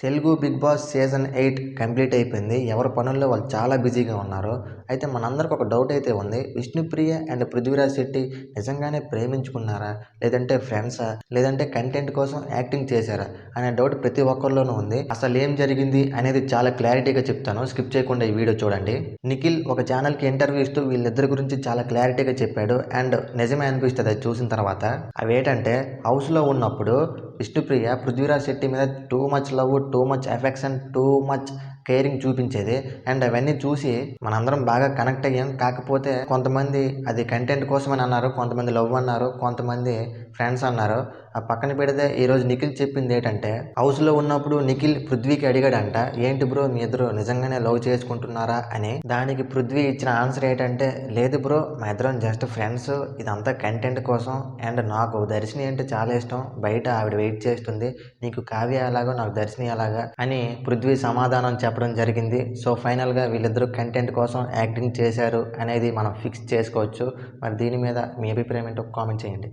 Telugu Bigg Boss season 8 complete అయిపోయింది. ఎవరి పనుల్లో వాళ్ళు చాలా బిజీగా ఉన్నారు. అయితే మనందరికి ఒక డౌట్ అయితే ఉంది. విష్ణుప్రియ అండ్ పృథ్వీరాజ్ శెట్టి నిజంగానే ప్రేమించుకున్నారా? లేదంటే ఫ్రెండ్సా? లేదంటే కంటెంట్ కోసం యాక్టింగ్ చేశారా? అనే డౌట్ ప్రతి ఒక్కరిలోనూ ఉంది. అసలు ఏం జరిగింది అనేది చాలా క్లారిటీగా చెప్తాను. స్కిప్ చేయకుండా ఈ వీడియో చూడండి. నిఖిల్ ఒక ఛానల్కి ఇంటర్వ్యూ ఇస్తూ వీళ్ళిద్దరి గురించి చాలా క్లారిటీగా చెప్పాడు. అండ్ నిజమే అనిపిస్తుంది అది చూసిన తర్వాత. అవేంటంటే హౌస్లో ఉన్నప్పుడు విష్ణుప్రియ పృథ్వీరాజ్ శెట్టి మీద too much love, too much affection, too much caring చూపించేది. అండ్ అవన్నీ చూసి మనందరం బాగా కనెక్ట్ అయ్యాం. కాకపోతే కొంతమంది అది కంటెంట్ కోసమని అన్నారు, కొంతమంది లవ్ అన్నారు, కొంతమంది ఫ్రెండ్స్ అన్నారు. ఆ పక్కన పెడితే ఈరోజు నిఖిల్ చెప్పింది ఏంటంటే హౌస్లో ఉన్నప్పుడు నిఖిల్ పృథ్వీకి అడిగాడంట, ఏంటి బ్రో మీ ఇద్దరు నిజంగానే లవ్ చేసుకుంటున్నారా అని. దానికి పృథ్వీ ఇచ్చిన ఆన్సర్ ఏంటంటే, లేదు బ్రో మా ఇద్దరం జస్ట్ ఫ్రెండ్స్, ఇదంతా కంటెంట్ కోసం. అండ్ నాకు దర్శిని అంటే చాలా ఇష్టం, బయట ఆవిడ వెయిట్ చేస్తుంది, నీకు కావ్య ఎలాగో నాకు దర్శిని ఎలాగా అని పృథ్వీ సమాధానం చెప్పడం జరిగింది. సో ఫైనల్గా వీళ్ళిద్దరూ కంటెంట్ కోసం యాక్టింగ్ చేశారు అనేది మనం ఫిక్స్ చేసుకోవచ్చు. మరి దీని మీద మీ అభిప్రాయం ఏంటో కామెంట్ చేయండి.